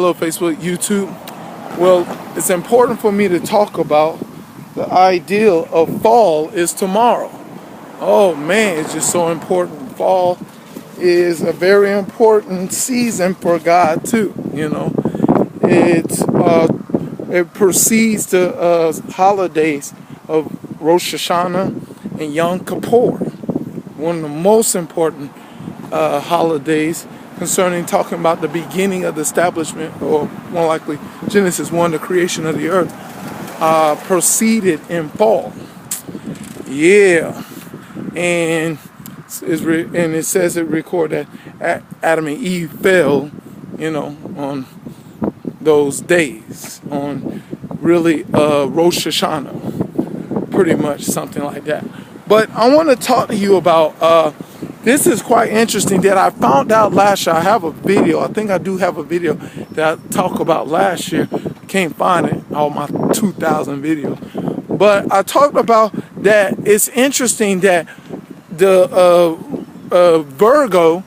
Hello Facebook, YouTube. Well, it's important for me to talk about the ideal of fall is tomorrow. Oh man, it's just so important. Fall is a very important season for God too. It precedes the holidays of Rosh Hashanah and Yom Kippur, one of the most important holidays concerning talking about the beginning of the establishment, or more likely Genesis 1, the creation of the earth, proceeded in fall. Yeah, and it says it recorded that Adam and Eve fell, on those days, on really Rosh Hashanah, pretty much something like that. But I want to talk to you about this is quite interesting that I found out last year. I have a video. I think I do have a video that I talked about last year. Can't find it, all my 2,000 videos. But I talked about that it's interesting that the Virgo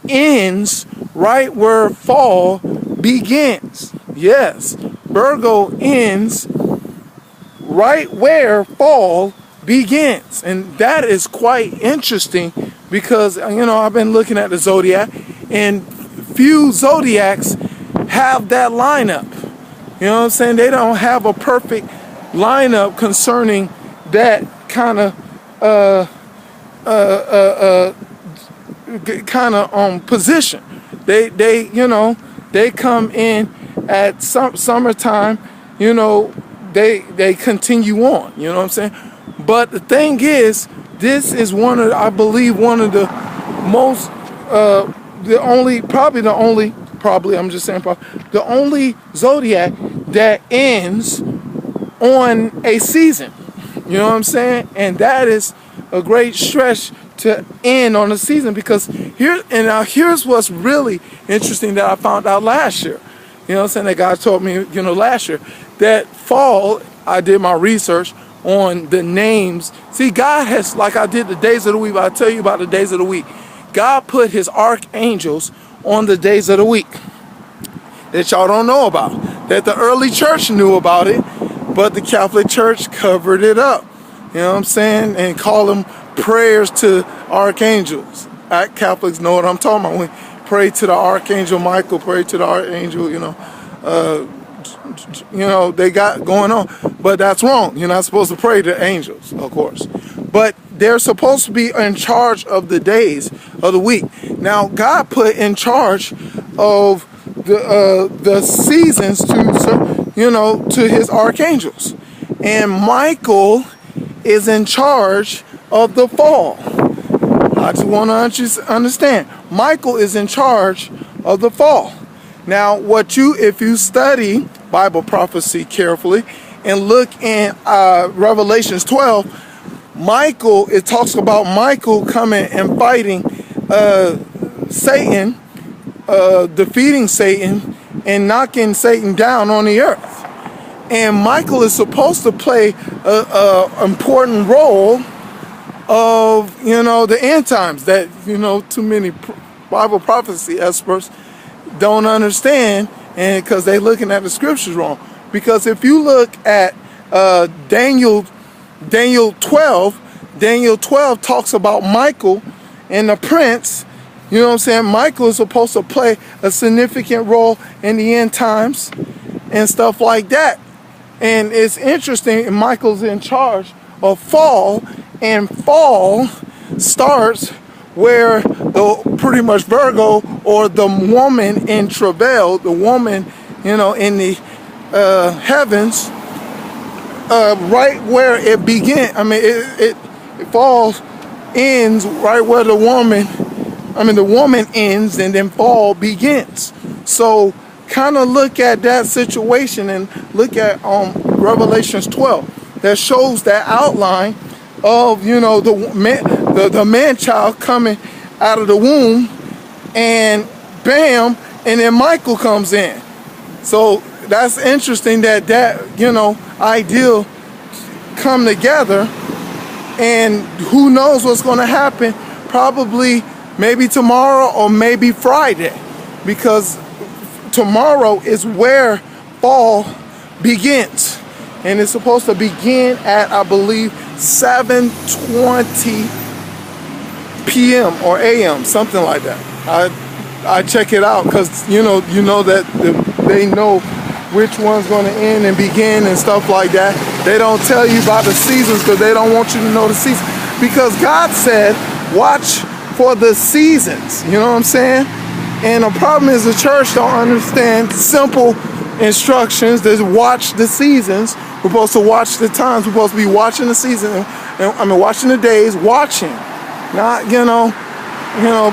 ends right where fall begins. Yes, Virgo ends right where fall begins, and that is quite interesting because I've been looking at the zodiac, and few zodiacs have that lineup. You know what I'm saying? They don't have a perfect lineup concerning that kind of position. They come in at summertime. They continue on. You know what I'm saying? But the thing is, this is I believe one of the most, the only zodiac that ends on a season. You know what I'm saying? And that is a great stretch to end on a season, because here's what's really interesting that I found out last year. You know what I'm saying? That God told me, last year, that fall, I did my research on the names. See, God has, like I did the days of the week, I'll tell you about the days of the week. God put his archangels on the days of the week that y'all don't know about, that the early church knew about it, but the Catholic Church covered it up. You know what I'm saying? And call them prayers to archangels. Catholics know what I'm talking about. We pray to the Archangel Michael, pray to the Archangel, they got going on. But that's wrong. You're not supposed to pray to angels, of course. But they're supposed to be in charge of the days of the week. Now, God put in charge of the seasons to his archangels. And Michael is in charge of the fall. I just want to understand. Michael is in charge of the fall. Now, if you study Bible prophecy carefully and look in Revelations 12, it talks about Michael coming and fighting Satan, defeating Satan and knocking Satan down on the earth. And Michael is supposed to play an important role of, the end times that, too many Bible prophecy experts don't understand, and because they're looking at the scriptures wrong. Because if you look at Daniel 12 talks about Michael and the prince. You know what I'm saying? Michael is supposed to play a significant role in the end times and stuff like that. And it's interesting, Michael's in charge of fall, and fall starts where pretty much Virgo, or the woman in travail, the woman, in the heavens, right where it began. I mean, it falls ends right where the woman ends, and then fall begins. So kind of look at that situation and look at Revelations 12 that shows that outline of the man child coming out of the womb, and bam, and then Michael comes in. So that's interesting that ideal come together, and who knows what's going to happen, probably maybe tomorrow or maybe Friday. because tomorrow is where fall begins. And it's supposed to begin at, I believe, 7:20 p.m. or a.m., something like that. I check it out because you know that they know which one's going to end and begin and stuff like that. They don't tell you about the seasons because they don't want you to know the season. Because God said, watch for the seasons. You know what I'm saying? And the problem is the church don't understand simple instructions to watch the seasons. We're supposed to watch the times. We're supposed to be watching the season. Watching the days, watching. Not,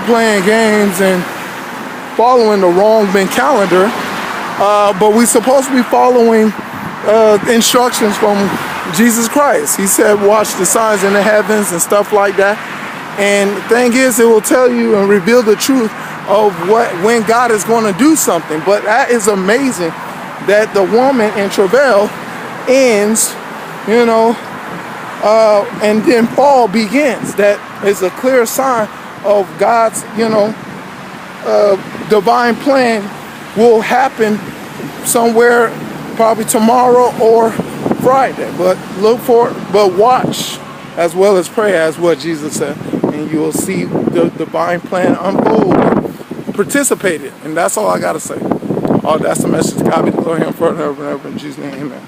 playing games and following the wrong calendar. But we're supposed to be following instructions from Jesus Christ. He said, watch the signs in the heavens and stuff like that. And the thing is, it will tell you and reveal the truth of when God is going to do something. But that is amazing that the woman in travail ends, and then fall begins. That is a clear sign of God's, divine plan will happen somewhere probably tomorrow or Friday. But watch as well as pray, as what Jesus said, and you will see the divine plan unfold. Participate in, and that's all I gotta say. Oh, that's the message. God be the glory and forever and ever. In Jesus' name, amen.